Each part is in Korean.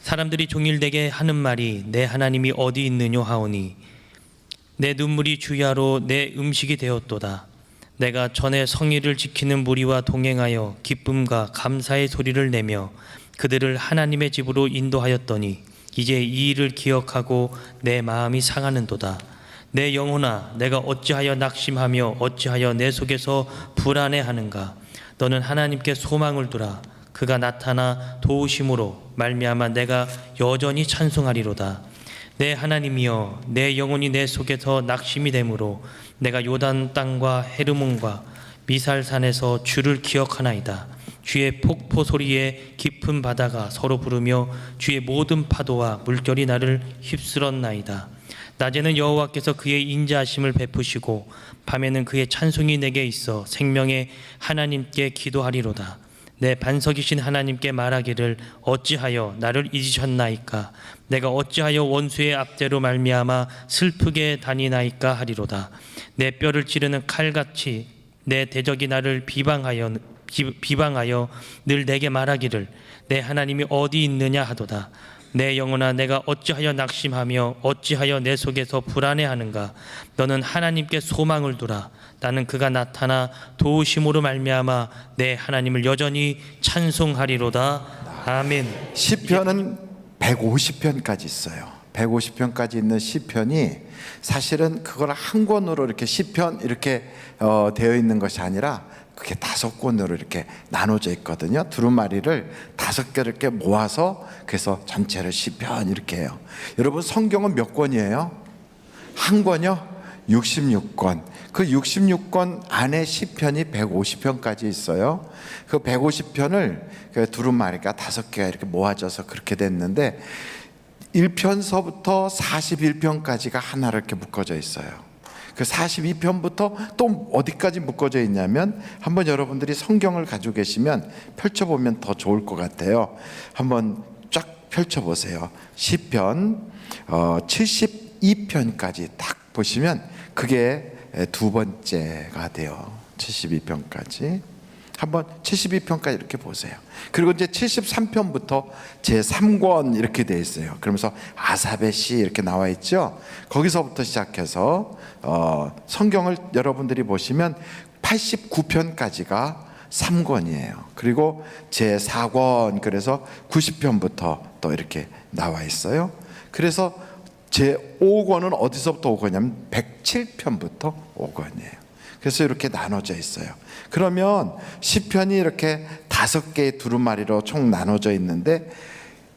사람들이 종일 내게 하는 말이 내 하나님이 어디 있느뇨 하오니 내 눈물이 주야로 내 음식이 되었도다. 내가 전에 성의를 지키는 무리와 동행하여 기쁨과 감사의 소리를 내며 그들을 하나님의 집으로 인도하였더니 이제 이 일을 기억하고 내 마음이 상하는도다. 내 영혼아, 내가 어찌하여 낙심하며 어찌하여 내 속에서 불안해하는가. 너는 하나님께 소망을 두라. 그가 나타나 도우심으로 말미암아 내가 여전히 찬송하리로다. 내 하나님이여, 내 영혼이 내 속에서 낙심이 되므로 내가 요단 땅과 헤르몬과 미살산에서 주를 기억하나이다. 주의 폭포 소리에 깊은 바다가 서로 부르며 주의 모든 파도와 물결이 나를 휩쓸었나이다. 낮에는 여호와께서 그의 인자하심을 베푸시고 밤에는 그의 찬송이 내게 있어 생명의 하나님께 기도하리로다. 내 반석이신 하나님께 말하기를 어찌하여 나를 잊으셨나이까. 내가 어찌하여 원수의 압대로 말미암아 슬프게 다니나이까 하리로다. 내 뼈를 찌르는 칼같이 내 대적이 나를 비방하여 늘 내게 말하기를 내 하나님이 어디 있느냐 하도다. 내 영혼아, 내가 어찌하여 낙심하며 어찌하여 내 속에서 불안해하는가. 너는 하나님께 소망을 두라. 나는 그가 나타나 도우심으로 말미암아 내 하나님을 여전히 찬송하리로다. 아멘. 시편은 150편까지 있어요. 150편까지 있는 시편이 사실은 그걸 한 권으로 이렇게 시편 이렇게 되어 있는 것이 아니라 그게 5권으로 이렇게 나눠져 있거든요. 두루마리를 5개를 이렇게 모아서 그래서 전체를 시편 이렇게 해요. 여러분, 성경은 몇 권이에요? 한 권이요? 66권. 그 66권 안에 시편이 150편까지 있어요. 그 150편을 그 두루마리가 5개가 이렇게 모아져서 그렇게 됐는데 1편서부터 41편까지가 하나로 이렇게 묶어져 있어요. 그 42편부터 또 어디까지 묶어져 있냐면, 한번 여러분들이 성경을 가지고 계시면 펼쳐보면 더 좋을 것 같아요. 한번 쫙 펼쳐보세요. 시편 72편까지 딱 보시면 그게 두 번째가 돼요. 72편까지. 한번 72편까지 이렇게 보세요. 그리고 이제 73편부터 제3권 이렇게 돼 있어요. 그러면서 아삽의 시 이렇게 나와 있죠. 거기서부터 시작해서 성경을 여러분들이 보시면 89편까지가 3권이에요. 그리고 제4권, 그래서 90편부터 또 이렇게 나와 있어요. 그래서 제5권은 어디서부터 5권이냐면 107편부터 5권이에요. 그래서 이렇게 나눠져 있어요. 그러면 시편이 이렇게 5개의 두루마리로 총 나눠져 있는데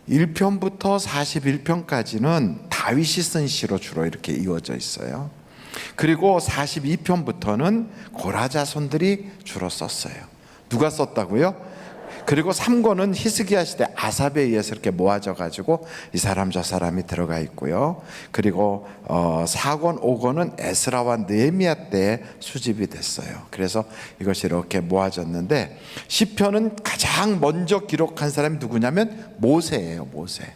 1편부터 41편까지는 다윗이 쓴 시로 주로 이렇게 이어져 있어요. 그리고 42편부터는 고라 자손들이 주로 썼어요. 누가 썼다고요? 그리고 3권은 히스기야 시대 아삽에 의해서 이렇게 모아져 가지고 이 사람 저 사람이 들어가 있고요. 그리고 4권 5권은 에스라와 느헤미야 때 수집이 됐어요. 그래서 이것이 이렇게 모아졌는데, 시편은 가장 먼저 기록한 사람이 누구냐면 모세예요. 모세.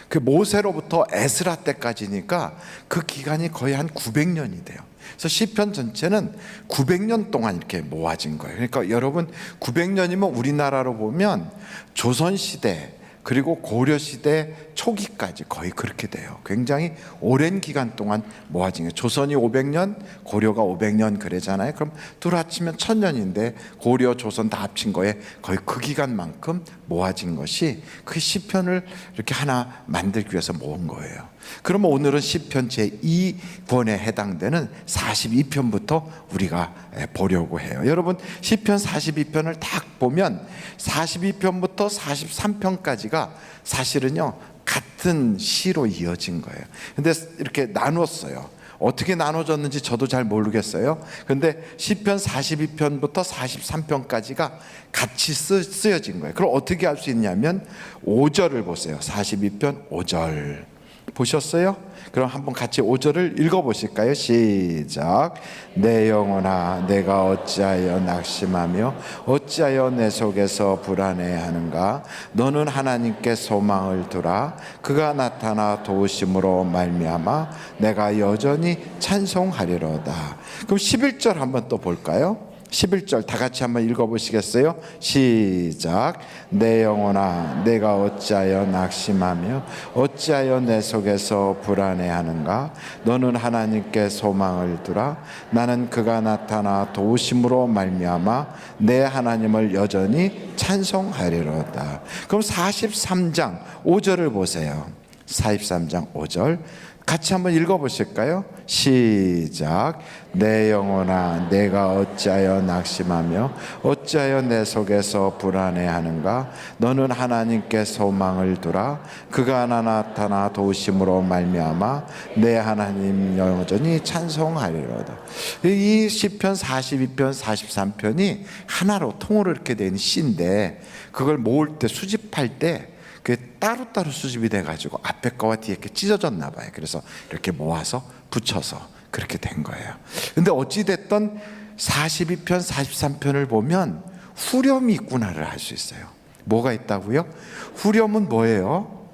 그 모세로부터 에스라 때까지니까 그 기간이 거의 한 900년이 돼요. 그래서 시편 전체는 900년 동안 이렇게 모아진 거예요. 그러니까 여러분, 900년이면 우리나라로 보면 조선시대 그리고 고려시대 초기까지 거의 그렇게 돼요. 굉장히 오랜 기간 동안 모아진 거예요. 조선이 500년, 고려가 500년 그러잖아요. 그럼 둘 합치면 1000년인데 고려, 조선 다 합친 거에 거의 그 기간만큼 모아진 것이 그 시편을 이렇게 하나 만들기 위해서 모은 거예요. 그러면 오늘은 시편 제2권에 해당되는 42편부터 우리가 보려고 해요. 여러분, 시편 42편을 딱 보면 42편부터 43편까지가 사실은요 같은 시로 이어진 거예요. 근데 이렇게 나눴어요. 어떻게 나눠졌는지 저도 잘 모르겠어요. 근데 시편 42편부터 43편까지가 같이 쓰여진 거예요. 그럼 어떻게 할 수 있냐면 5절을 보세요. 42편 5절 보셨어요? 그럼 한번 같이 5절을 읽어보실까요? 시작. 내 영혼아, 내가 어찌하여 낙심하며 어찌하여 내 속에서 불안해하는가. 너는 하나님께 소망을 두라. 그가 나타나 도우심으로 말미암아 내가 여전히 찬송하리로다. 그럼 11절 한번 또 볼까요? 11절 다 같이 한번 읽어보시겠어요? 시작. 내 영혼아 내가 어찌하여 낙심하며 어찌하여 내 속에서 불안해하는가. 너는 하나님께 소망을 두라. 나는 그가 나타나 도우심으로 말미암아 내 하나님을 여전히 찬송하리로다. 그럼 43장 5절을 보세요. 43장 5절 같이 한번 읽어보실까요? 시작. 내 영혼아 내가 어찌하여 낙심하며 어찌하여 내 속에서 불안해하는가. 너는 하나님께 소망을 두라. 그가 나타나 도우심으로 말미암아 내 하나님 여전히 찬송하리로다. 이 시편 42편 43편이 하나로 통으로 이렇게 된 시인데, 그걸 모을 때 수집할 때 그게 따로따로 수집이 돼가지고 앞에 거와 뒤에 게 찢어졌나 봐요. 그래서 이렇게 모아서 붙여서 그렇게 된 거예요. 근데 어찌됐든 42편 43편을 보면 후렴이 있구나를 알 수 있어요. 뭐가 있다고요? 후렴은 뭐예요?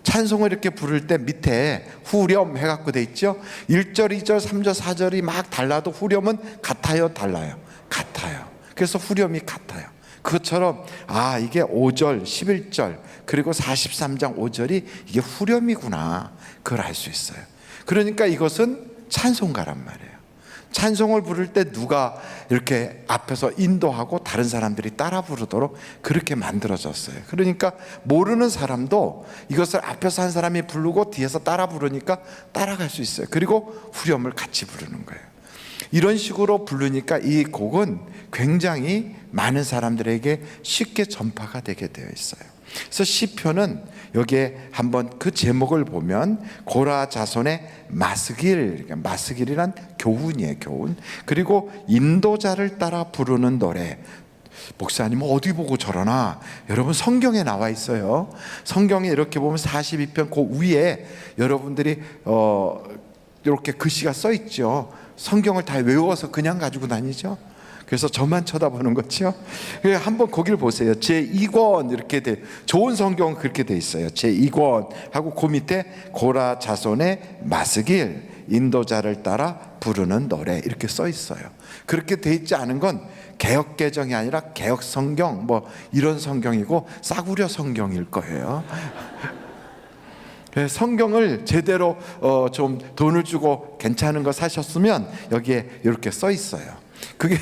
찬송을 이렇게 부를 때 밑에 후렴 해갖고 돼 있죠. 1절 2절 3절 4절이 막 달라도 후렴은 같아요 달라요? 같아요. 그래서 후렴이 같아요. 그것처럼 이게 5절 11절 그리고 43장 5절이 이게 후렴이구나, 그걸 알 수 있어요. 그러니까 이것은 찬송가란 말이에요. 찬송을 부를 때 누가 이렇게 앞에서 인도하고 다른 사람들이 따라 부르도록 그렇게 만들어졌어요. 그러니까 모르는 사람도 이것을 앞에서 한 사람이 부르고 뒤에서 따라 부르니까 따라갈 수 있어요. 그리고 후렴을 같이 부르는 거예요. 이런 식으로 부르니까 이 곡은 굉장히 많은 사람들에게 쉽게 전파가 되게 되어 있어요. 그래서 시편은 여기에 한번 그 제목을 보면 고라 자손의 마스길, 마스길이란 교훈이에요, 교훈. 그리고 인도자를 따라 부르는 노래. 목사님은 어디 보고 저러나? 여러분 성경에 나와 있어요. 성경에 이렇게 보면 42편 그 위에 여러분들이 이렇게 글씨가 써 있죠. 성경을 다 외워서 그냥 가지고 다니죠. 그래서 저만 쳐다보는 거죠. 한번 거기를 보세요. 제2권 이렇게 돼, 좋은 성경은 그렇게 돼 있어요. 제2권 하고 그 밑에 고라 자손의 마스길, 인도자를 따라 부르는 노래 이렇게 써 있어요. 그렇게 돼 있지 않은 건 개역 개정이 아니라 개역 성경 뭐 이런 성경이고 싸구려 성경일 거예요. 성경을 제대로 좀 돈을 주고 괜찮은 거 사셨으면 여기에 이렇게 써 있어요. 그게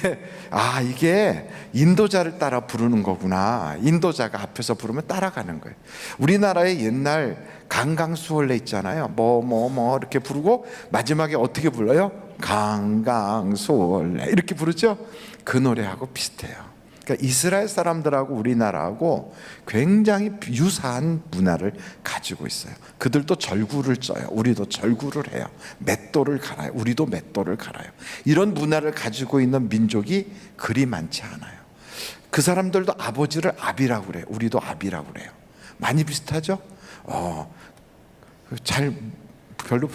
이게 인도자를 따라 부르는 거구나. 인도자가 앞에서 부르면 따라가는 거예요. 우리나라의 옛날 강강수월래 있잖아요. 뭐 이렇게 부르고 마지막에 어떻게 불러요? 강강수월래 이렇게 부르죠. 그 노래하고 비슷해요. 그러니까 이스라엘 사람들하고 우리나라하고 굉장히 유사한 문화를 가지고 있어요. 그들도 절구를 쪄요. 우리도 절구를 해요. 맷돌을 갈아요. 우리도 맷돌을 갈아요. 이런 문화를 가지고 있는 민족이 그리 많지 않아요. 그 사람들도 아버지를 아비라고 그래요. 우리도 아비라고 그래요. 많이 비슷하죠? 별로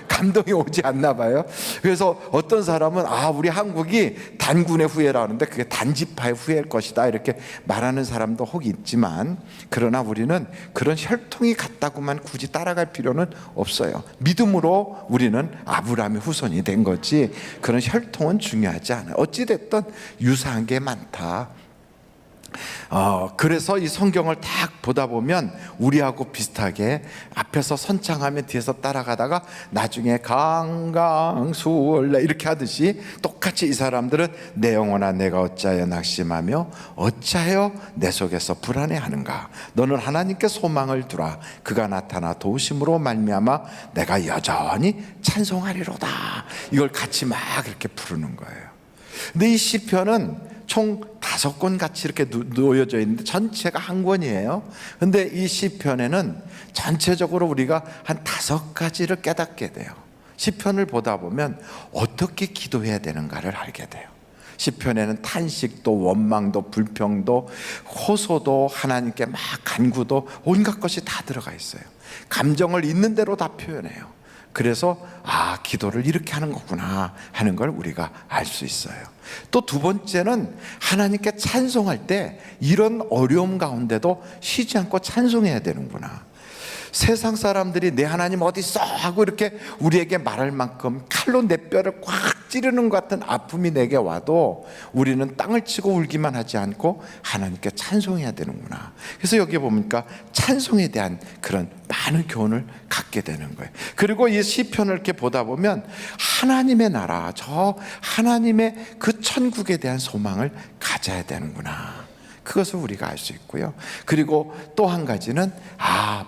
감동이 오지 않나 봐요. 그래서 어떤 사람은 우리 한국이 단군의 후예라는데 그게 단지파의 후예일 것이다 이렇게 말하는 사람도 혹 있지만, 그러나 우리는 그런 혈통이 같다고만 굳이 따라갈 필요는 없어요. 믿음으로 우리는 아브라함의 후손이 된 거지 그런 혈통은 중요하지 않아요. 어찌됐든 유사한 게 많다. 그래서 이 성경을 딱 보다 보면 우리하고 비슷하게 앞에서 선창하면 뒤에서 따라가다가 나중에 강강수월래 이렇게 하듯이 똑같이 이 사람들은 내 영혼아 내가 어찌하여 낙심하며 어찌하여 내 속에서 불안해하는가. 너는 하나님께 소망을 두라. 그가 나타나 도우심으로 말미암아 내가 여전히 찬송하리로다. 이걸 같이 막 이렇게 부르는 거예요. 근데 이 시편은 총 5권 같이 이렇게 놓여져 있는데 전체가 한 권이에요. 근데 이 시편에는 전체적으로 우리가 한 5가지를 깨닫게 돼요. 시편을 보다 보면 어떻게 기도해야 되는가를 알게 돼요. 시편에는 탄식도 원망도 불평도 호소도 하나님께 막 간구도 온갖 것이 다 들어가 있어요. 감정을 있는 대로 다 표현해요. 그래서 기도를 이렇게 하는 거구나 하는 걸 우리가 알 수 있어요. 또 두 번째는 하나님께 찬송할 때 이런 어려움 가운데도 쉬지 않고 찬송해야 되는구나. 세상 사람들이 내 하나님 어디 있어 하고 이렇게 우리에게 말할 만큼 칼로 내 뼈를 꽉 찌르는 것 같은 아픔이 내게 와도 우리는 땅을 치고 울기만 하지 않고 하나님께 찬송해야 되는구나. 그래서 여기 보니까 찬송에 대한 그런 많은 교훈을 갖게 되는 거예요. 그리고 이 시편을 이렇게 보다 보면 하나님의 나라, 저 하나님의 그 천국에 대한 소망을 가져야 되는구나, 그것을 우리가 알 수 있고요. 그리고 또 한 가지는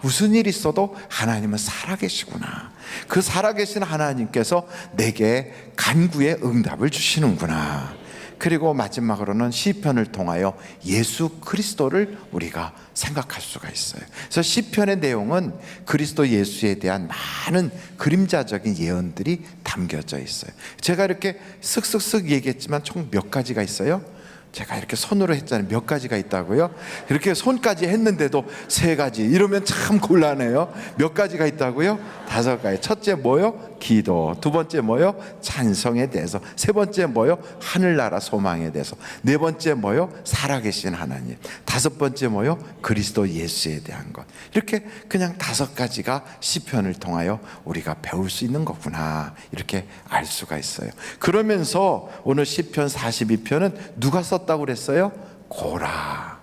무슨 일이 있어도 하나님은 살아계시구나. 그 살아계신 하나님께서 내게 간구에 응답을 주시는구나. 그리고 마지막으로는 시편을 통하여 예수 그리스도를 우리가 생각할 수가 있어요. 그래서 시편의 내용은 그리스도 예수에 대한 많은 그림자적인 예언들이 담겨져 있어요. 제가 이렇게 쓱쓱쓱 얘기했지만 총 몇 가지가 있어요? 제가 이렇게 손으로 했잖아요. 몇 가지가 있다고요? 이렇게 손까지 했는데도 3가지, 이러면 참 곤란해요. 몇 가지가 있다고요? 5가지. 첫째 뭐요? 기도. 2번째 뭐요? 찬송에 대해서. 3번째 뭐요? 하늘나라 소망에 대해서. 4번째 뭐요? 살아계신 하나님. 5번째 뭐요? 그리스도 예수에 대한 것. 이렇게 그냥 5가지가 시편을 통하여 우리가 배울 수 있는 거구나, 이렇게 알 수가 있어요. 그러면서 오늘 시편 42편은 누가 썼다고 그랬어요? 고라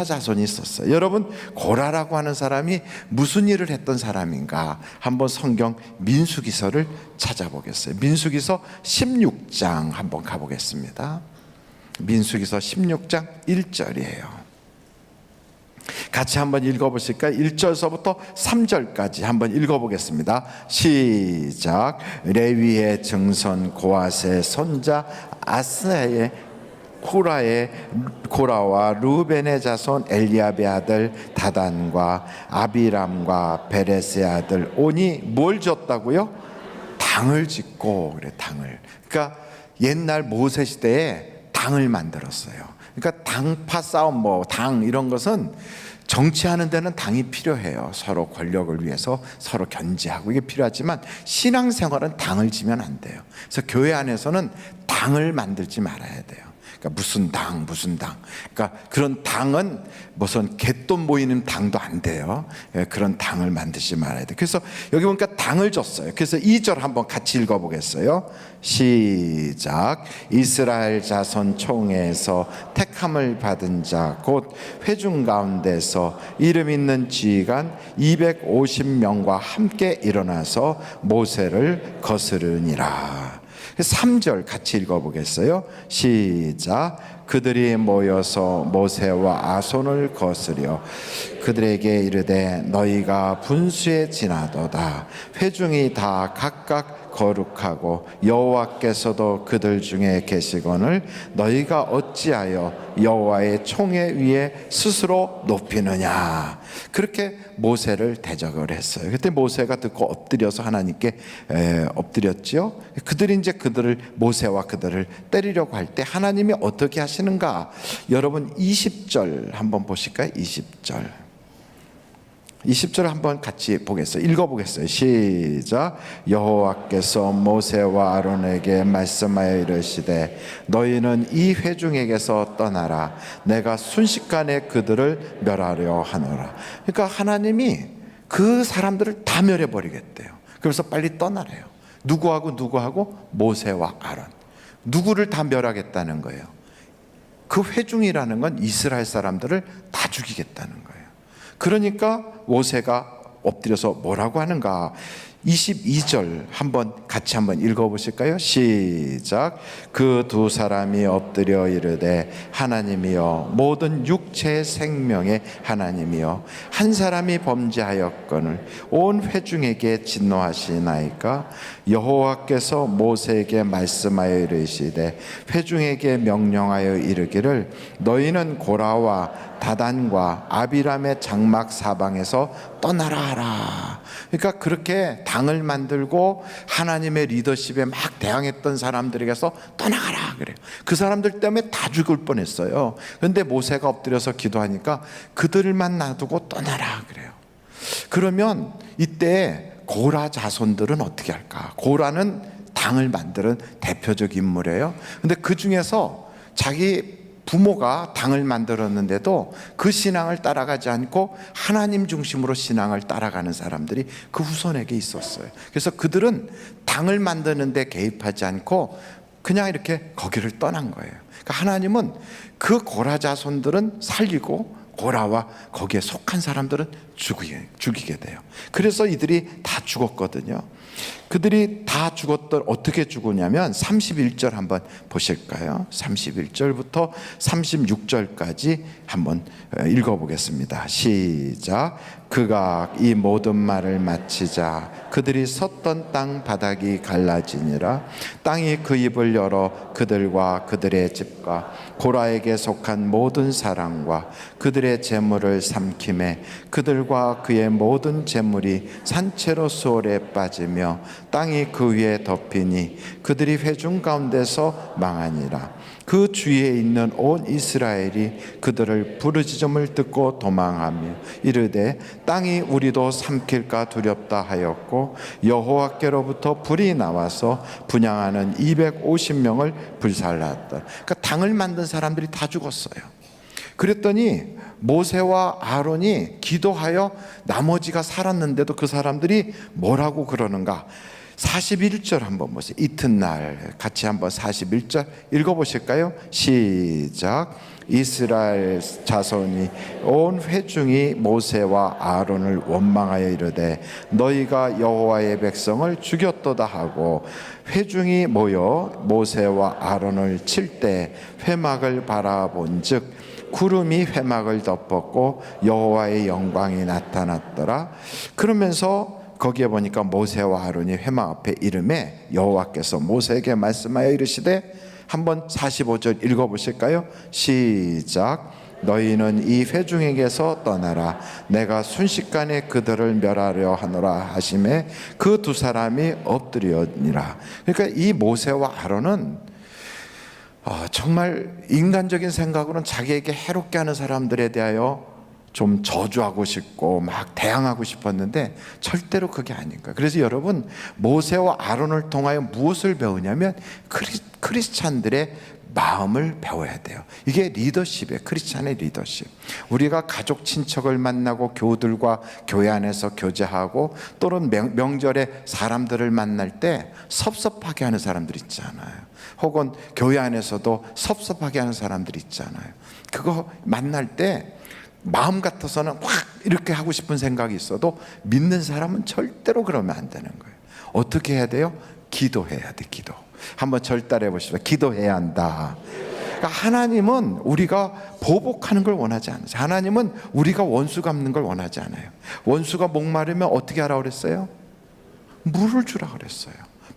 자손이 썼어요. 여러분, 고라라고 하는 사람이 무슨 일을 했던 사람인가? 한번 성경 민수기서를 찾아보겠어요. 민수기서 16장 한번 가보겠습니다. 민수기서 16장 1절이에요. 같이 한번 읽어보실까요? 1절서부터 3절까지 한번 읽어보겠습니다. 시작. 레위의 증손 고앗의 손자 아스의 고라와 루벤의 자손 엘리압의 아들 다단과 아비람과 베레스의 아들 온이 뭘 줬다고요? 당을 짓고. 그래, 당을. 그러니까 옛날 모세 시대에 당을 만들었어요. 그러니까 당파 싸움, 당 이런 것은 정치하는 데는 당이 필요해요. 서로 권력을 위해서 서로 견제하고 이게 필요하지만 신앙생활은 당을 지면 안 돼요. 그래서 교회 안에서는 당을 만들지 말아야 돼요. 그러니까 무슨 당. 그러니까 그런 당은 무슨 갯돈 모이는 당도 안 돼요. 그런 당을 만들지 말아야 돼요. 그래서 여기 보니까 당을 줬어요. 그래서 2절 한번 같이 읽어보겠어요. 시작. 이스라엘 자손 총회에서 택함을 받은 자 곧 회중 가운데서 이름 있는 지휘관 250명과 함께 일어나서 모세를 거스르니라. 3절 같이 읽어보겠어요. 시작. 그들이 모여서 모세와 아손을 거스려 그들에게 이르되 너희가 분수에 지나도다. 회중이 다 각각 거룩하고 여호와께서도 그들 중에 계시거늘 너희가 어찌하여 여호와의 총회 위에 스스로 높이느냐. 그렇게 모세를 대적을 했어요. 그때 모세가 듣고 엎드려서 하나님께 엎드렸죠. 그들이 이제 모세와 그들을 때리려고 할 때 하나님이 어떻게 하시는가? 여러분 20절 한번 보실까요? 20절 한번 같이 보겠어요. 읽어보겠어요. 시작. 여호와께서 모세와 아론에게 말씀하여 이르시되 너희는 이 회중에게서 떠나라. 내가 순식간에 그들을 멸하려 하노라. 그러니까 하나님이 그 사람들을 다 멸해버리겠대요. 그래서 빨리 떠나래요. 누구하고? 모세와 아론. 누구를 다 멸하겠다는 거예요? 그 회중이라는 건 이스라엘 사람들을 다 죽이겠다는 거예요. 그러니까 모세가 엎드려서 뭐라고 하는가? 22절 같이 한번 읽어보실까요? 시작. 그 2사람이 엎드려 이르되 하나님이여 모든 육체의 생명의 하나님이여 한 사람이 범죄하였거늘 온 회중에게 진노하시나이까? 여호와께서 모세에게 말씀하여 이르시되 회중에게 명령하여 이르기를 너희는 고라와 다단과 아비람의 장막 사방에서 떠나라 하라. 그러니까 그렇게 당을 만들고 하나님의 리더십에 막 대항했던 사람들에게서 떠나가라 그래요. 그 사람들 때문에 다 죽을 뻔했어요. 그런데 모세가 엎드려서 기도하니까 그들만 놔두고 떠나라 그래요. 그러면 이때 고라 자손들은 어떻게 할까? 고라는 당을 만드는 대표적 인물이에요. 근데 그 중에서 자기 부모가 당을 만들었는데도 그 신앙을 따라가지 않고 하나님 중심으로 신앙을 따라가는 사람들이 그 후손에게 있었어요. 그래서 그들은 당을 만드는 데 개입하지 않고 그냥 이렇게 거기를 떠난 거예요. 그러니까 하나님은 그 고라 자손들은 살리고 고라와 거기에 속한 사람들은 죽이게 돼요. 그래서 이들이 다 죽었거든요. 그들이 다 죽었던 어떻게 죽었냐면 31절 한번 보실까요? 31절부터 36절까지 한번 읽어보겠습니다. 시작. 그가 이 모든 말을 마치자 그들이 섰던 땅 바닥이 갈라지니라. 땅이 그 입을 열어 그들과 그들의 집과 고라에게 속한 모든 사람과 그들의 재물을 삼키매 그들과 그의 모든 재물이 산채로 수월에 빠지며 땅이 그 위에 덮이니 그들이 회중 가운데서 망하니라. 그 주위에 있는 온 이스라엘이 그들을 부르짖음을 듣고 도망하며 이르되 땅이 우리도 삼킬까 두렵다 하였고 여호와께로부터 불이 나와서 분향하는 250명을 불살랐다. 그러니까 당을 만든 사람들이 다 죽었어요. 그랬더니 모세와 아론이 기도하여 나머지가 살았는데도 그 사람들이 뭐라고 그러는가? 41절 한번 보세요. 이튿날 같이 한번 41절 읽어보실까요? 시작. 이스라엘 자손이 온 회중이 모세와 아론을 원망하여 이르되 너희가 여호와의 백성을 죽였도다 하고 회중이 모여 모세와 아론을 칠 때 회막을 바라본즉 구름이 회막을 덮었고 여호와의 영광이 나타났더라. 그러면서 거기에 보니까 모세와 아론이 회막 앞에 이름에 여호와께서 모세에게 말씀하여 이르시되 한번 45절 읽어보실까요? 시작. 너희는 이 회중에게서 떠나라. 내가 순식간에 그들을 멸하려 하노라 하심에 그 두 사람이 엎드리니라. 그러니까 이 모세와 아론은 정말 인간적인 생각으로는 자기에게 해롭게 하는 사람들에 대하여 좀 저주하고 싶고 막 대항하고 싶었는데 절대로 그게 아닌 거예요. 그래서 여러분 모세와 아론을 통하여 무엇을 배우냐면 크리스찬들의 마음을 배워야 돼요. 이게 리더십이에요. 크리스찬의 리더십. 우리가 가족 친척을 만나고 교우들과 교회 안에서 교제하고 또는 명절에 사람들을 만날 때 섭섭하게 하는 사람들 있잖아요. 혹은 교회 안에서도 섭섭하게 하는 사람들 있잖아요. 그거 만날 때 마음 같아서는 확 이렇게 하고 싶은 생각이 있어도 믿는 사람은 절대로 그러면 안 되는 거예요. 어떻게 해야 돼요? 기도해야 돼. 기도. 한번 절따라해 보십시오. 기도해야 한다. 그러니까 하나님은 우리가 보복하는 걸 원하지 않아요. 하나님은 우리가 원수 갚는 걸 원하지 않아요. 원수가 목마르면 어떻게 하라고 그랬어요? 물을 주라 그랬어요.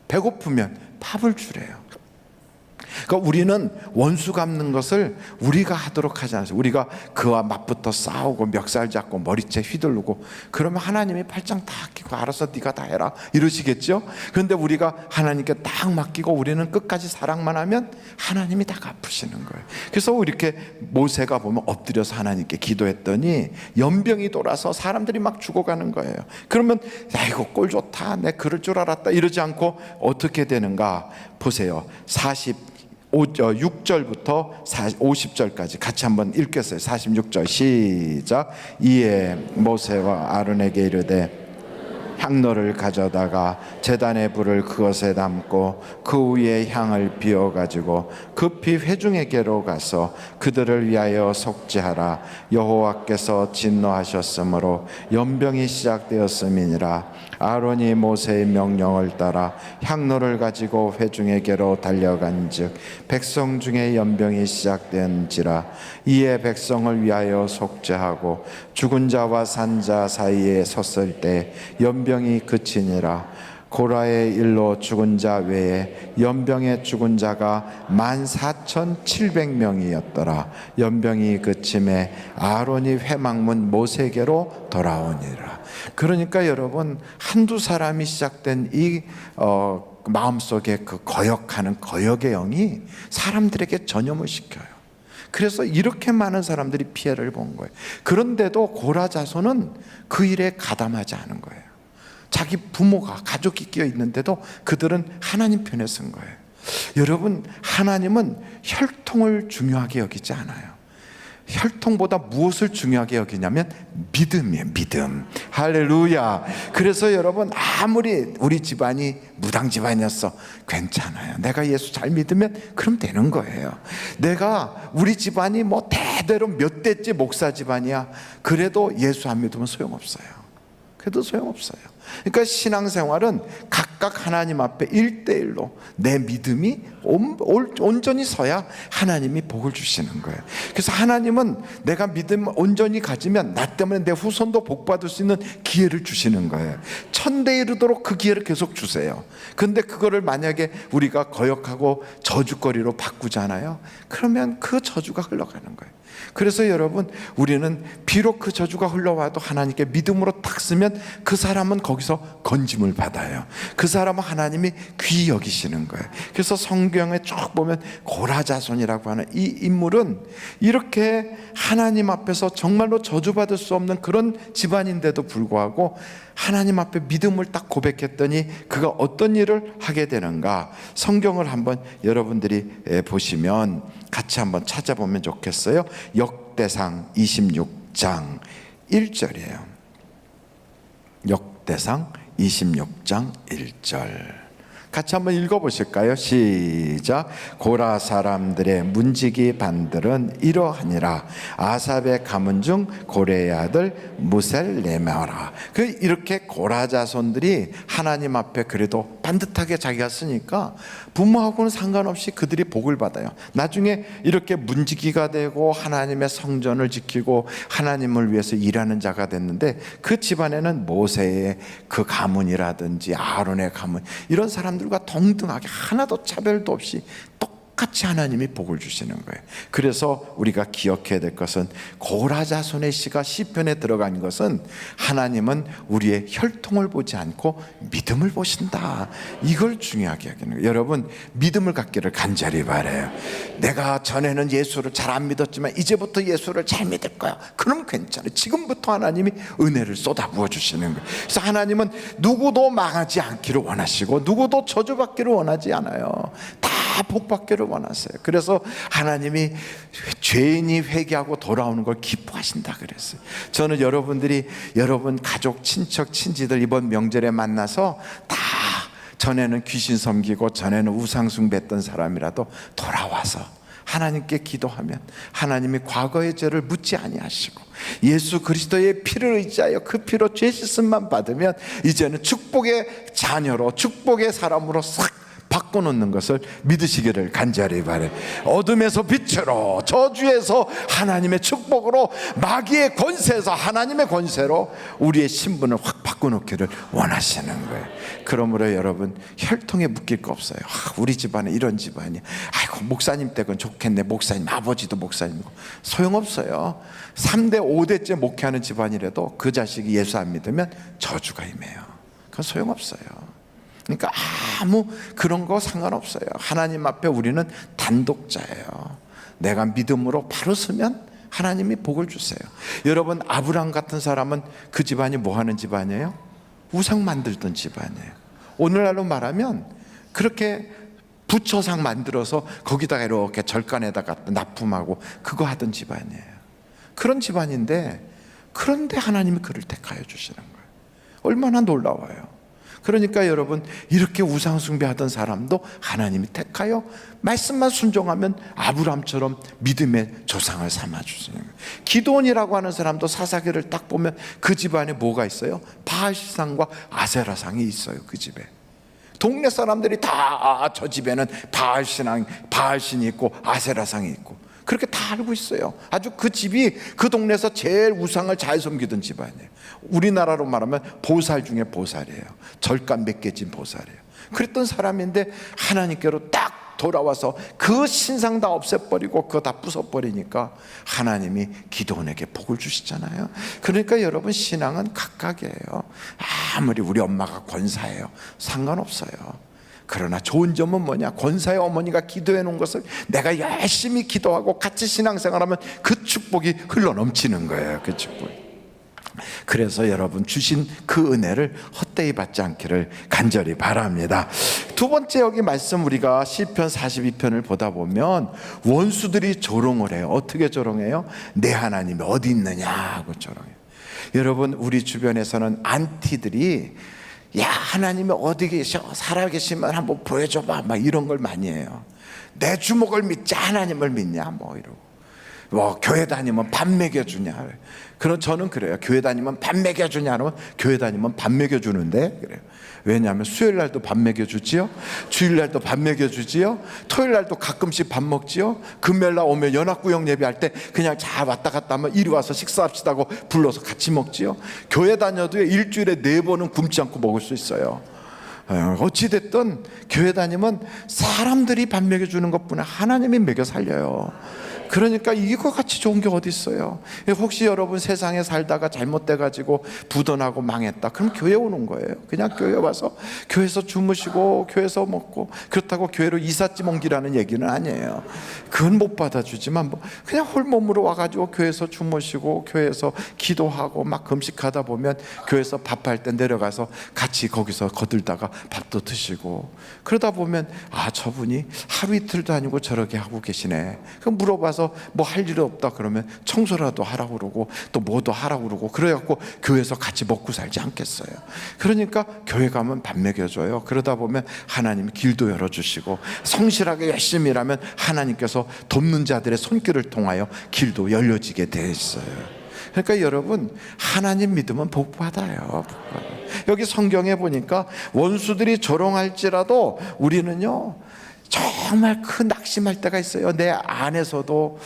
배고프면 밥을 주래요. 그러니까 우리는 원수 갚는 것을 우리가 하도록 하지 않아요. 우리가 그와 맞붙어 싸우고 멱살 잡고 머리채 휘두르고 그러면 하나님이 팔짱 다 끼고 알아서 네가 다 해라 이러시겠죠. 그런데 우리가 하나님께 딱 맡기고 우리는 끝까지 사랑만 하면 하나님이 다 갚으시는 거예요. 그래서 이렇게 모세가 보면 엎드려서 하나님께 기도했더니 연병이 돌아서 사람들이 막 죽어가는 거예요. 그러면 야 이거 꼴 좋다 내 그럴 줄 알았다 이러지 않고 어떻게 되는가 보세요. 6절부터 50절까지 같이 한번 읽겠어요. 46절 시작. 이에 모세와 아론에게 이르되 향로를 가져다가 제단의 불을 그것에 담고 그 위에 향을 비워가지고 급히 회중에게로 가서 그들을 위하여 속죄하라. 여호와께서 진노하셨으므로 연병이 시작되었음이니라. 아론이 모세의 명령을 따라 향로를 가지고 회중에게로 달려간즉 백성 중에 연병이 시작된지라. 이에 백성을 위하여 속죄하고 죽은 자와 산 자 사이에 섰을 때 연병이 그치니라. 고라의 일로 죽은 자 외에 연병에 죽은 자가 14,700명이었더라. 연병이 그침에 아론이 회막문 모세에게로 돌아오니라. 그러니까 여러분 한두 사람이 시작된 이 마음속에 그 거역하는 거역의 영이 사람들에게 전염을 시켜요. 그래서 이렇게 많은 사람들이 피해를 본 거예요. 그런데도 고라 자손은 그 일에 가담하지 않은 거예요. 자기 부모가 가족이 끼어 있는데도 그들은 하나님 편에 선 거예요. 여러분, 하나님은 혈통을 중요하게 여기지 않아요. 혈통보다 무엇을 중요하게 여기냐면 믿음이에요. 믿음. 할렐루야. 그래서 여러분, 아무리 우리 집안이 무당 집안이었어, 괜찮아요. 내가 예수 잘 믿으면 그럼 되는 거예요. 내가 우리 집안이 뭐 대대로 몇 대째 목사 집안이야, 그래도 예수 안 믿으면 소용없어요. 그래도 소용없어요. 그러니까 신앙생활은 각각 하나님 앞에 1대1로 내 믿음이 온전히 서야 하나님이 복을 주시는 거예요. 그래서 하나님은 내가 믿음 온전히 가지면 나 때문에 내 후손도 복 받을 수 있는 기회를 주시는 거예요. 천대 이르도록 그 기회를 계속 주세요. 근데 그거를 만약에 우리가 거역하고 저주거리로 바꾸잖아요. 그러면 그 저주가 흘러가는 거예요. 그래서 여러분, 우리는 비록 그 저주가 흘러와도 하나님께 믿음으로 딱 쓰면 그 사람은 거기서 건짐을 받아요. 그 사람은 하나님이 귀히 여기시는 거예요. 그래서 성경에 쭉 보면 고라자손이라고 하는 이 인물은 이렇게 하나님 앞에서 정말로 저주받을 수 없는 그런 집안인데도 불구하고 하나님 앞에 믿음을 딱 고백했더니 그가 어떤 일을 하게 되는가, 성경을 한번 여러분들이 보시면 같이 한번 찾아보면 좋겠어요. 역대상 26장 1절이에요. 역대상 26장 1절 같이 한번 읽어보실까요? 시작. 고라 사람들의 문지기 반들은 이러하니라. 아삽의 가문 중 고레의 아들 무셀레메라. 이렇게 고라 자손들이 하나님 앞에 그래도 반듯하게 자기가 쓰니까 부모하고는 상관없이 그들이 복을 받아요. 나중에 이렇게 문지기가 되고 하나님의 성전을 지키고 하나님을 위해서 일하는 자가 됐는데, 그 집안에는 모세의 그 가문이라든지 아론의 가문, 이런 사람들과 동등하게 하나도 차별도 없이 똑같이 하나님이 복을 주시는 거예요. 그래서 우리가 기억해야 될 것은, 고라 자손의 씨가 시편에 들어간 것은 하나님은 우리의 혈통을 보지 않고 믿음을 보신다, 이걸 중요하게 여기는 거예요. 여러분, 믿음을 갖기를 간절히 바라요. 내가 전에는 예수를 잘 안 믿었지만 이제부터 예수를 잘 믿을 거야. 그럼 괜찮아요. 지금부터 하나님이 은혜를 쏟아부어 주시는 거예요. 그래서 하나님은 누구도 망하지 않기를 원하시고 누구도 저주받기를 원하지 않아요. 다 복받기를 원하세요. 그래서 하나님이 죄인이 회개하고 돌아오는 걸 기뻐하신다 그랬어요. 저는 여러분들이 여러분 가족, 친척, 친지들 이번 명절에 만나서 다 전에는 귀신 섬기고 전에는 우상 숭배했던 사람이라도 돌아와서 하나님께 기도하면 하나님이 과거의 죄를 묻지 아니하시고 예수 그리스도의 피를 의지하여 그 피로 죄 씻음만 받으면 이제는 축복의 자녀로, 축복의 사람으로 싹 바꿔놓는 것을 믿으시기를 간절히 바라요. 어둠에서 빛으로, 저주에서 하나님의 축복으로, 마귀의 권세에서 하나님의 권세로 우리의 신분을 확 바꿔놓기를 원하시는 거예요. 그러므로 여러분, 혈통에 묶일 거 없어요. 우리 집안에 이런 집안이야, 아이고 목사님 댁은 좋겠네, 목사님 아버지도 목사님이고, 소용없어요. 3대 5대째 목회하는 집안이라도 그 자식이 예수 안 믿으면 저주가 임해요. 그건 소용없어요. 그러니까 아무 그런 거 상관없어요. 하나님 앞에 우리는 단독자예요. 내가 믿음으로 바로 서면 하나님이 복을 주세요. 여러분, 아브라함 같은 사람은 그 집안이 뭐 하는 집안이에요? 우상 만들던 집안이에요. 오늘날로 말하면 그렇게 부처상 만들어서 거기다가 이렇게 절간에다가 납품하고 그거 하던 집안이에요. 그런 집안인데, 그런데 하나님이 그를 택하여 주시는 거예요. 얼마나 놀라워요. 그러니까 여러분, 이렇게 우상 숭배하던 사람도 하나님이 택하여 말씀만 순종하면 아브라함처럼 믿음의 조상을 삼아주시는 거예요. 기드온이라고 하는 사람도 사사기를 딱 보면 그 집안에 뭐가 있어요? 바알신상과 아세라상이 있어요. 그 집에 동네 사람들이 다 저 집에는 바알신이 있고 아세라상이 있고 그렇게 다 알고 있어요. 아주 그 집이 그 동네에서 제일 우상을 잘 섬기던 집안이에요. 우리나라로 말하면 보살 중에 보살이에요. 절간 몇 개 진 보살이에요. 그랬던 사람인데 하나님께로 딱 돌아와서 그 신상 다 없애버리고 그거 다 부숴버리니까 하나님이 기드온에게 복을 주시잖아요. 그러니까 여러분, 신앙은 각각이에요. 아무리 우리 엄마가 권사예요, 상관없어요. 그러나 좋은 점은 뭐냐? 권사의 어머니가 기도해 놓은 것을 내가 열심히 기도하고 같이 신앙생활하면 그 축복이 흘러넘치는 거예요. 그 축복이. 그래서 여러분, 주신 그 은혜를 헛되이 받지 않기를 간절히 바랍니다. 두 번째 여기 말씀 우리가 시편 42편을 보다 보면 원수들이 조롱을 해요. 어떻게 조롱해요? 내 하나님이 어디 있느냐 하고 조롱해요. 여러분, 우리 주변에서는 안티들이 야, 하나님이 어디 계셔? 살아계시면 한번 보여줘봐, 막 이런 걸 많이 해요. 내 주먹을 믿자, 하나님을 믿냐, 뭐 이러고. 뭐 교회 다니면 밥 먹여주냐. 그럼 저는 그래요. 교회 다니면 밥 먹여주냐 하면 교회 다니면 밥 먹여주는데 그래요. 왜냐하면 수요일 날도 밥 먹여주지요, 주일 날도 밥 먹여주지요, 토요일 날도 가끔씩 밥 먹지요, 금요일 날 오면 연합구역 예배할 때 그냥 자 왔다 갔다 하면 이리 와서 식사합시다 하고 불러서 같이 먹지요. 교회 다녀도 일주일에 4번은 굶지 않고 먹을 수 있어요. 어찌됐든 교회 다니면 사람들이 밥 먹여주는 것뿐에 하나님이 먹여 살려요. 그러니까 이거 같이 좋은 게 어디 있어요? 혹시 여러분 세상에 살다가 잘못돼가지고 부도나고 망했다, 그럼 교회 오는 거예요. 그냥 교회 와서 교회에서 주무시고 교회에서 먹고, 그렇다고 교회로 이삿짐 옮기라는 얘기는 아니에요. 그건 못 받아주지만 뭐 그냥 홀몸으로 와가지고 교회에서 주무시고 교회에서 기도하고 막 금식하다 보면 교회에서 밥할 때 내려가서 같이 거기서 거들다가 밥도 드시고, 그러다 보면 아, 저분이 하루 이틀도 아니고 저렇게 하고 계시네. 그럼 물어봐서 뭐 할 일이 없다 그러면 청소라도 하라고 그러고 또 뭐도 하라고 그러고, 그래갖고 교회에서 같이 먹고 살지 않겠어요. 그러니까 교회 가면 밥 먹여줘요. 그러다 보면 하나님이 길도 열어주시고, 성실하게 열심히 일하면 하나님께서 돕는 자들의 손길을 통하여 길도 열려지게 돼 있어요. 그러니까 여러분, 하나님 믿으면 복 받아요. 여기 성경에 보니까 원수들이 조롱할지라도 우리는요 정말 큰 낙심할 때가 있어요. 내 안에서도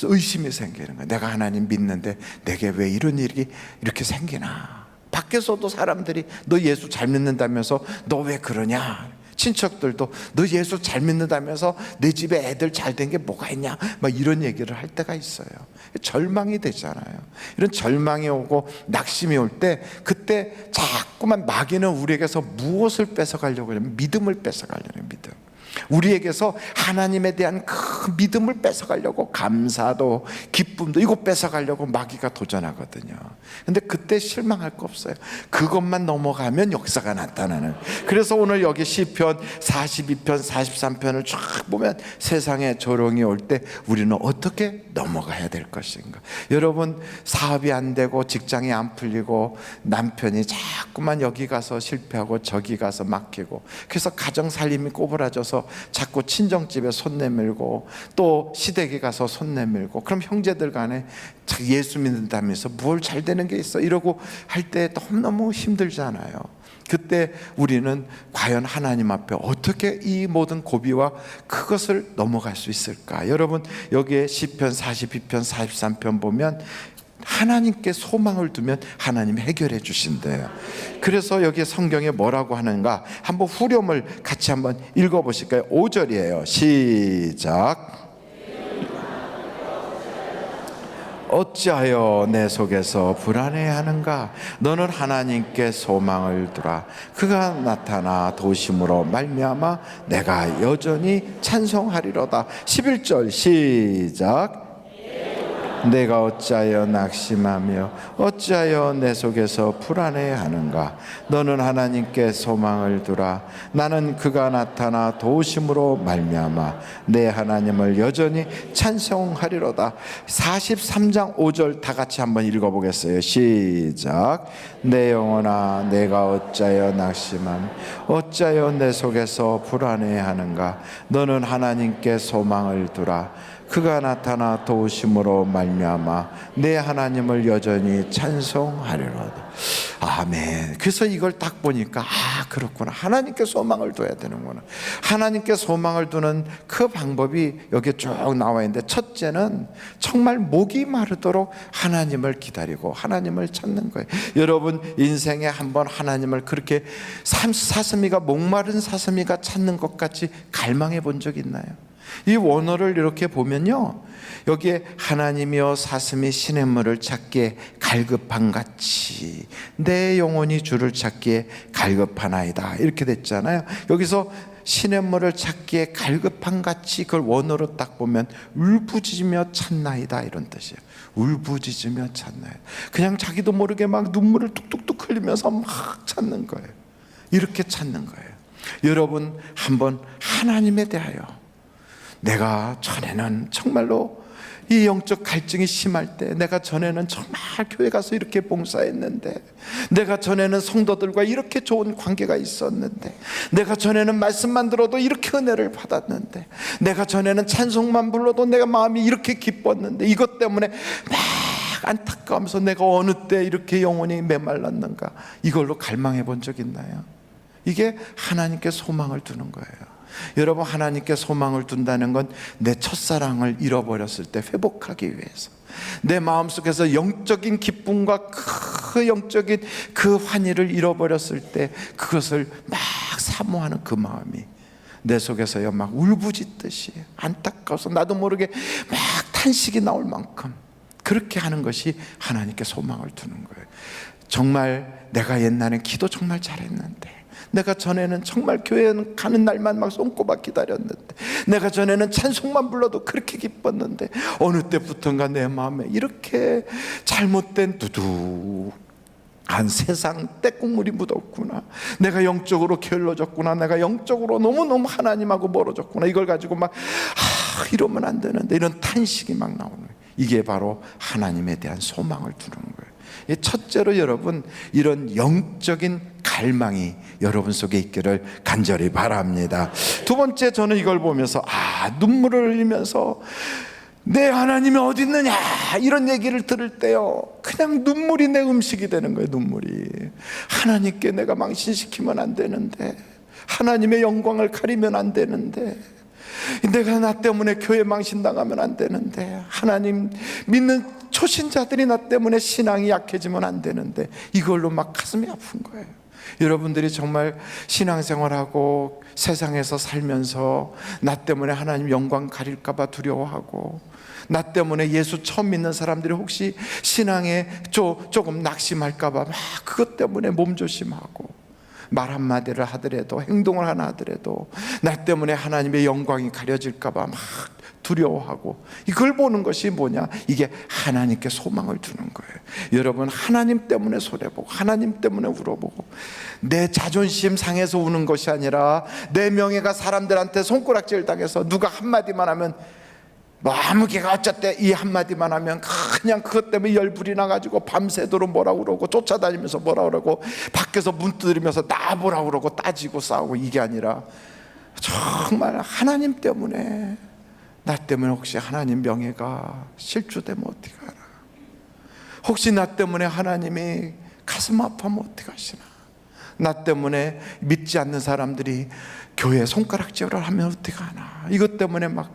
의심이 생기는 거예요. 내가 하나님 믿는데 내게 왜 이런 일이 이렇게 생기나. 밖에서도 사람들이 너 예수 잘 믿는다면서 너 왜 그러냐. 친척들도 너 예수 잘 믿는다면서 내 집에 애들 잘 된 게 뭐가 있냐, 막 이런 얘기를 할 때가 있어요. 절망이 되잖아요. 이런 절망이 오고 낙심이 올 때, 그때 자꾸만 마귀는 우리에게서 무엇을 뺏어가려고 하냐면 믿음을 뺏어가려는 거예요. 믿음. 우리에게서 하나님에 대한 큰 믿음을 뺏어가려고, 감사도 기쁨도 이거 뺏어가려고 마귀가 도전하거든요. 근데 그때 실망할 거 없어요. 그것만 넘어가면 역사가 나타나는. 그래서 오늘 여기 시편 42편 43편을 쫙 보면 세상에 조롱이 올 때 우리는 어떻게 넘어가야 될 것인가. 여러분, 사업이 안 되고 직장이 안 풀리고 남편이 자꾸만 여기 가서 실패하고 저기 가서 막히고, 그래서 가정 살림이 꼬부라져서 자꾸 친정집에 손 내밀고 또 시댁에 가서 손 내밀고, 그럼 형제들 간에 예수 믿는다면서 뭘 잘 되는 게 있어 이러고 할 때 너무너무 힘들잖아요. 그때 우리는 과연 하나님 앞에 어떻게 이 모든 고비와 그것을 넘어갈 수 있을까? 여러분, 여기에 시편 42편 43편 보면 하나님께 소망을 두면 하나님이 해결해 주신대요. 그래서 여기 성경에 뭐라고 하는가 한번 후렴을 같이 한번 읽어보실까요? 5절이에요. 시작. 어찌하여 내 속에서 불안해하는가? 너는 하나님께 소망을 두라. 그가 나타나 도심으로 말미암아 내가 여전히 찬송하리로다. 11절 시작. 내가 어찌하여 낙심하며 어찌하여 내 속에서 불안해하는가? 너는 하나님께 소망을 두라. 나는 그가 나타나 도우심으로 말미암아 내 하나님을 여전히 찬송하리로다. 43장 5절 다 같이 한번 읽어보겠어요. 시작. 내 영혼아, 내가 어찌하여 낙심하며 어찌하여 내 속에서 불안해하는가? 너는 하나님께 소망을 두라. 그가 나타나 도우심으로 말미암아 내 하나님을 여전히 찬송하리로다. 아멘. 그래서 이걸 딱 보니까 아, 그렇구나. 하나님께 소망을 둬야 되는구나. 하나님께 소망을 두는 그 방법이 여기 쭉 나와 있는데, 첫째는 정말 목이 마르도록 하나님을 기다리고 하나님을 찾는 거예요. 여러분, 인생에 한번 하나님을 그렇게 사슴이가 목마른 사슴이가 찾는 것 같이 갈망해 본 적 있나요? 이 원어를 이렇게 보면요, 여기에 하나님이여 사슴이 시냇물을 찾기에 갈급한 같이 내 영혼이 주를 찾기에 갈급하나이다, 이렇게 됐잖아요. 여기서 시냇물을 찾기에 갈급한 같이, 그걸 원어로 딱 보면 울부짖으며 찾나이다, 이런 뜻이에요. 울부짖으며 찾나이다. 그냥 자기도 모르게 막 눈물을 뚝뚝뚝 흘리면서 막 찾는 거예요. 이렇게 찾는 거예요. 여러분 한번 하나님에 대하여, 내가 전에는 정말로 이 영적 갈증이 심할 때, 내가 전에는 정말 교회 가서 이렇게 봉사했는데, 내가 전에는 성도들과 이렇게 좋은 관계가 있었는데, 내가 전에는 말씀만 들어도 이렇게 은혜를 받았는데, 내가 전에는 찬송만 불러도 내가 마음이 이렇게 기뻤는데, 이것 때문에 막 안타까우면서 내가 어느 때 이렇게 영혼이 메말랐는가, 이걸로 갈망해 본 적 있나요? 이게 하나님께 소망을 두는 거예요. 여러분, 하나님께 소망을 둔다는 건 내 첫사랑을 잃어버렸을 때 회복하기 위해서, 내 마음속에서 영적인 기쁨과 그 영적인 그 환희를 잃어버렸을 때 그것을 막 사모하는 그 마음이 내 속에서요 막 울부짖듯이 안타까워서 나도 모르게 막 탄식이 나올 만큼 그렇게 하는 것이 하나님께 소망을 두는 거예요. 정말 내가 옛날엔 기도 정말 잘했는데, 내가 전에는 정말 교회 가는 날만 막 손꼽아 기다렸는데, 내가 전에는 찬송만 불러도 그렇게 기뻤는데, 어느 때부턴가 내 마음에 이렇게 잘못된 두둑한 세상 때국물이 묻었구나, 내가 영적으로 게을러졌구나, 내가 영적으로 너무너무 하나님하고 멀어졌구나, 이걸 가지고 막 이러면 안 되는데, 이런 탄식이 막 나오는 거예요. 이게 바로 하나님에 대한 소망을 두는 거예요. 첫째로 여러분, 이런 영적인 갈망이 여러분 속에 있기를 간절히 바랍니다. 두 번째, 저는 이걸 보면서 눈물을 흘리면서 내 하나님이 어디 있느냐 이런 얘기를 들을 때요, 그냥 눈물이 내 음식이 되는 거예요. 눈물이. 하나님께 내가 망신시키면 안 되는데, 하나님의 영광을 가리면 안 되는데, 내가 나 때문에 교회 망신당하면 안 되는데, 하나님 믿는 초신자들이 나 때문에 신앙이 약해지면 안 되는데, 이걸로 막 가슴이 아픈 거예요. 여러분들이 정말 신앙생활하고 세상에서 살면서 나 때문에 하나님 영광 가릴까 봐 두려워하고, 나 때문에 예수 처음 믿는 사람들이 혹시 신앙에 조금 낙심할까 봐 막 그것 때문에 몸조심하고, 말 한마디를 하더라도, 행동을 하나 하더라도 나 때문에 하나님의 영광이 가려질까 봐 막 두려워하고, 이걸 보는 것이 뭐냐? 이게 하나님께 소망을 두는 거예요. 여러분, 하나님 때문에 손해보고, 하나님 때문에 울어보고, 내 자존심 상해서 우는 것이 아니라, 내 명예가 사람들한테 손가락질 당해서 누가 한마디만 하면 뭐 아무 개가 어쨌대 이 한마디만 하면 그냥 그것 때문에 열불이 나가지고 밤새도록 뭐라 그러고, 쫓아다니면서 뭐라 그러고, 밖에서 문 두드리면서 나 뭐라 그러고 따지고 싸우고, 이게 아니라 정말 하나님 때문에, 나 때문에 혹시 하나님 명예가 실추되면 어떻게 하나, 혹시 나 때문에 하나님이 가슴 아파하면 어떻게 하시나, 나 때문에 믿지 않는 사람들이 교회 손가락질을 하면 어떻게 하나, 이것 때문에 막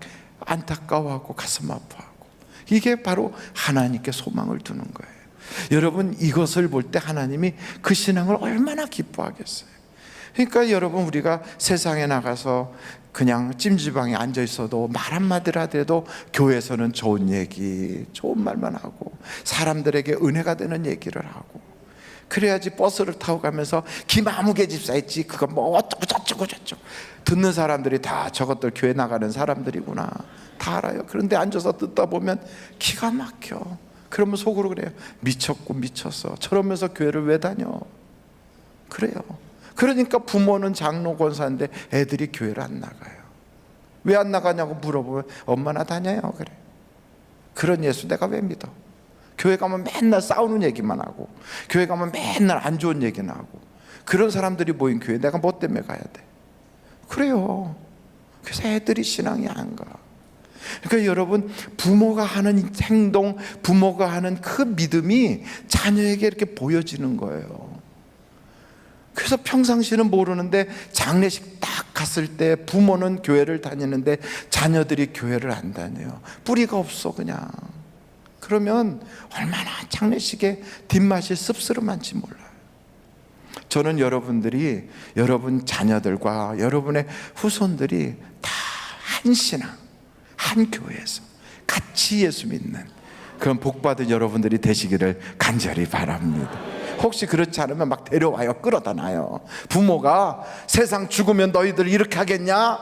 안타까워하고 가슴 아파하고, 이게 바로 하나님께 소망을 두는 거예요. 여러분, 이것을 볼 때 하나님이 그 신앙을 얼마나 기뻐하겠어요. 그러니까 여러분, 우리가 세상에 나가서 그냥 찜질방에 앉아 있어도 말 한마디를 하더라도 교회에서는 좋은 얘기, 좋은 말만 하고, 사람들에게 은혜가 되는 얘기를 하고, 그래야지 버스를 타고 가면서 김아무개 집사 있지, 그거 뭐 어쩌고 저쩌고 저쩌고, 듣는 사람들이 다 저것들 교회 나가는 사람들이구나 다 알아요. 그런데 앉아서 듣다 보면 기가 막혀. 그러면 속으로 그래요, 미쳤고 미쳤어, 저러면서 교회를 왜 다녀? 그래요. 그러니까 부모는 장로 권사인데 애들이 교회를 안 나가요. 왜 안 나가냐고 물어보면 엄마나 다녀요. 그래. 그런 예수 내가 왜 믿어? 교회 가면 맨날 싸우는 얘기만 하고, 교회 가면 맨날 안 좋은 얘기나 하고, 그런 사람들이 모인 교회 내가 뭐 때문에 가야 돼? 그래요. 그래서 애들이 신앙이 안 가. 그러니까 여러분, 부모가 하는 행동, 부모가 하는 그 믿음이 자녀에게 이렇게 보여지는 거예요. 그래서 평상시는 모르는데 장례식 딱 갔을 때 부모는 교회를 다니는데 자녀들이 교회를 안 다녀요. 뿌리가 없어 그냥. 그러면 얼마나 장례식의 뒷맛이 씁쓸한지 몰라요. 저는 여러분들이, 여러분 자녀들과 여러분의 후손들이 다 한 신앙, 한 교회에서 같이 예수 믿는 그런 복받은 여러분들이 되시기를 간절히 바랍니다. 혹시 그렇지 않으면 막 데려와요. 끌어다 놔요. 부모가 세상 죽으면 너희들 이렇게 하겠냐?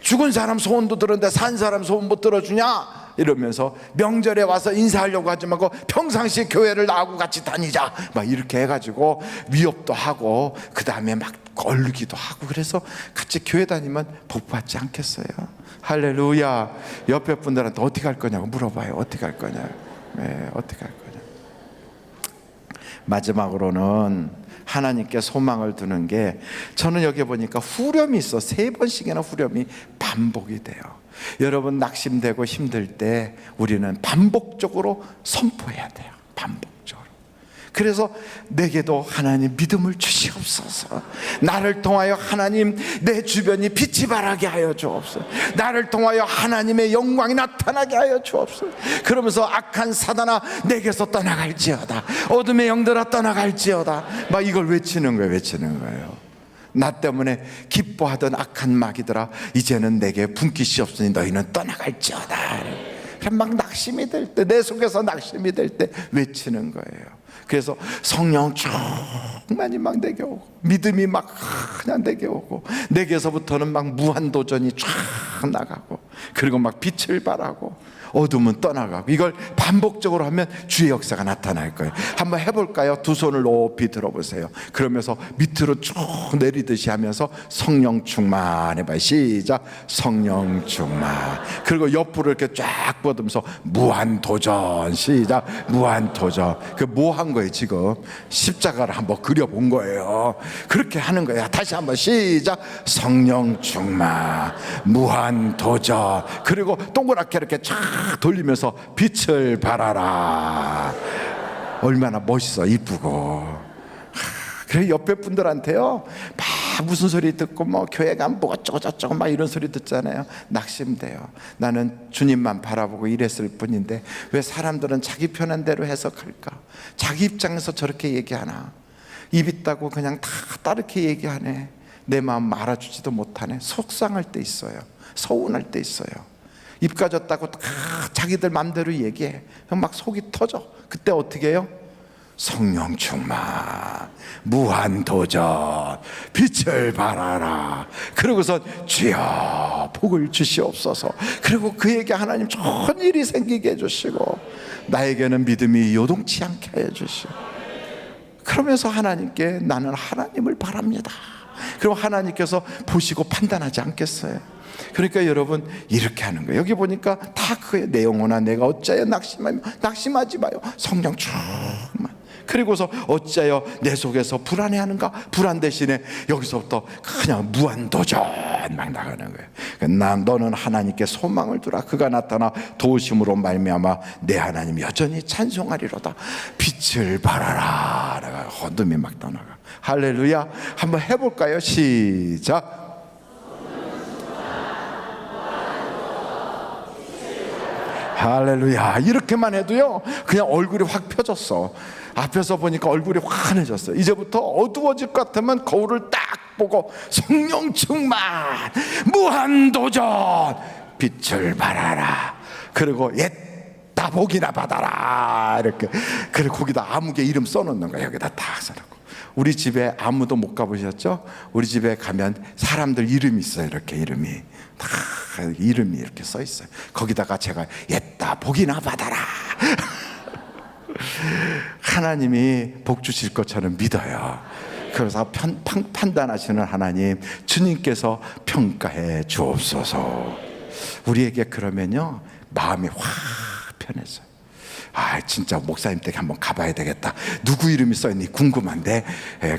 죽은 사람 소원도 들었는데 산 사람 소원 못 들어주냐? 이러면서 명절에 와서 인사하려고 하지 말고 평상시에 교회를 나하고 같이 다니자 막 이렇게 해가지고 위협도 하고 그 다음에 막 얼르기도 하고, 그래서 같이 교회 다니면 복 받지 않겠어요? 할렐루야. 옆에 분들한테 어떻게 할 거냐고 물어봐요. 어떻게 할 거냐. 네, 어떻게 할 거냐. 마지막으로는 하나님께 소망을 두는 게, 저는 여기 보니까 후렴이 있어. 3번씩이나 후렴이 반복이 돼요. 여러분 낙심되고 힘들 때 우리는 반복적으로 선포해야 돼요. 반복적으로. 그래서 내게도 하나님 믿음을 주시옵소서. 나를 통하여 하나님 내 주변이 빛이 발하게 하여 주옵소서. 나를 통하여 하나님의 영광이 나타나게 하여 주옵소서. 그러면서 악한 사단아 내게서 떠나갈지어다. 어둠의 영들아 떠나갈지어다. 막 이걸 외치는 거예요. 나 때문에 기뻐하던 악한 마귀들아 이제는 내게 분깃이 없으니 너희는 떠나갈지어다. 막 낙심이 될 때, 내 속에서 낙심이 될 때 외치는 거예요. 그래서 성령 충만이 막 내게 오고, 믿음이 막 그냥 내게 오고, 내게서부터는 막 무한도전이 쫙 나가고, 그리고 막 빛을 발하고 어둠은 떠나가고, 이걸 반복적으로 하면 주의 역사가 나타날 거예요. 한번 해볼까요? 두 손을 높이 들어보세요. 그러면서 밑으로 쭉 내리듯이 하면서 성령 충만해봐요. 시작. 성령 충만. 그리고 옆으로 이렇게 쫙 뻗으면서 무한도전. 시작. 무한도전. 그 뭐 한 거예요? 지금 십자가를 한번 그려본 거예요. 그렇게 하는 거예요. 다시 한번 시작. 성령 충만, 무한도전. 그리고 동그랗게 이렇게 쫙 돌리면서 빛을 발하라. 얼마나 멋있어, 이쁘고. 그래 옆에 분들한테요 막 무슨 소리 듣고 뭐 교회 가면 뭐 어쩌고 저쩌고 막 이런 소리 듣잖아요. 낙심돼요. 나는 주님만 바라보고 이랬을 뿐인데 왜 사람들은 자기 편한 대로 해석할까? 자기 입장에서 저렇게 얘기하나? 입 있다고 그냥 다 다르게 얘기하네. 내 마음 알아주지도 못하네. 속상할 때 있어요. 서운할 때 있어요. 입 가졌다고 다 자기들 맘대로 얘기해. 그럼 막 속이 터져. 그때 어떻게 해요? 성령 충만, 무한도전, 빛을 발하라. 그러고서 주여 복을 주시옵소서. 그리고 그에게 하나님 좋은 일이 생기게 해주시고 나에게는 믿음이 요동치 않게 해주시고, 그러면서 하나님께 나는 하나님을 바랍니다. 그리고 하나님께서 보시고 판단하지 않겠어요? 그러니까 여러분 이렇게 하는 거예요. 여기 보니까 다 그의 내 영혼아 내가 어찌하여 낙심하며, 낙심하지 마요. 성령 충만. 그리고서 어찌하여 내 속에서 불안해하는가? 불안 대신에 여기서부터 그냥 무한도전 막 나가는 거예요. 너는 하나님께 소망을 두라. 그가 나타나 도우심으로 말미암아 내 하나님 여전히 찬송하리로다. 빛을 발하라. 어둠이 막 떠나가. 할렐루야. 한번 해볼까요? 시작. 할렐루야. 이렇게만 해도요 그냥 얼굴이 확 펴졌어. 앞에서 보니까 얼굴이 환해졌어. 이제부터 어두워질 것 같으면 거울을 딱 보고 성령 충만, 무한도전, 빛을 발하라. 그리고 옛다 복이나 받아라. 이렇게. 그리고 거기다 아무개 이름 써놓는 거야. 여기다 딱 써놓고. 우리 집에 아무도 못 가보셨죠? 우리 집에 가면 사람들 이름이 있어요. 이렇게 이름이 다 이름이 이렇게 써 있어요. 거기다가 제가 옛다 복이나 받아라. 하나님이 복 주실 것처럼 믿어요. 그래서 판단하시는 하나님, 주님께서 평가해 주옵소서. 우리에게 그러면요 마음이 확 편해져요. 아 진짜 목사님 댁에 한번 가봐야 되겠다. 누구 이름이 써있니 궁금한데,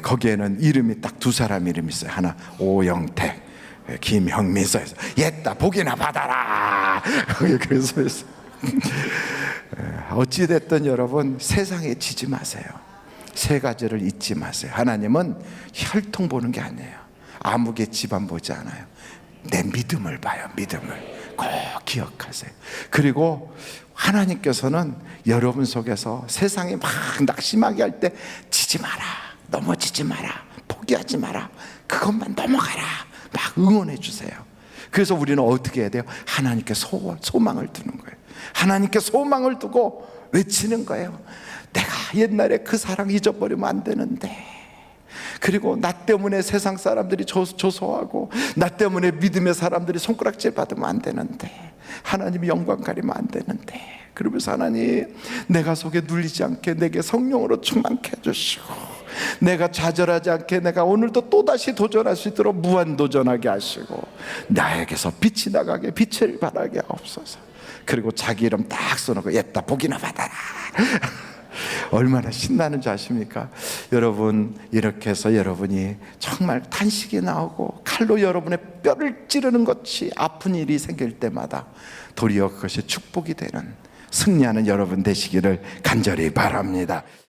거기에는 이름이 딱 두 사람 이름이 있어요. 하나 오영택, 김형민 써있어. 옛다 복이나 받아라. 거기 그렇게 써있어. 어찌됐든 여러분 세상에 지지 마세요. 세 가지를 잊지 마세요. 하나님은 혈통 보는 게 아니에요. 아무개 집안 보지 않아요. 내 믿음을 봐요. 믿음을 꼭 기억하세요. 그리고 하나님께서는 여러분 속에서 세상이 막 낙심하게 할 때 지지 마라, 넘어지지 마라, 포기하지 마라, 그것만 넘어가라 막 응원해 주세요. 그래서 우리는 어떻게 해야 돼요? 하나님께 소망을 두는 거예요. 하나님께 소망을 두고 외치는 거예요. 내가 옛날에 그 사랑 잊어버리면 안 되는데, 그리고 나 때문에 세상 사람들이 조소하고 나 때문에 믿음의 사람들이 손가락질 받으면 안 되는데, 하나님이 영광 가리면 안 되는데, 그러면서 하나님, 내가 속에 눌리지 않게 내게 성령으로 충만케 해주시고, 내가 좌절하지 않게 내가 오늘도 또다시 도전할 수 있도록 무한도전하게 하시고, 나에게서 빛이 나가게 빛을 발하게 하옵소서. 그리고 자기 이름 딱 써놓고 얘다 복이나 받아라. 얼마나 신나는지 아십니까? 여러분, 이렇게 해서 여러분이 정말 탄식이 나오고 칼로 여러분의 뼈를 찌르는 것이 아픈 일이 생길 때마다 도리어 그것이 축복이 되는 승리하는 여러분 되시기를 간절히 바랍니다.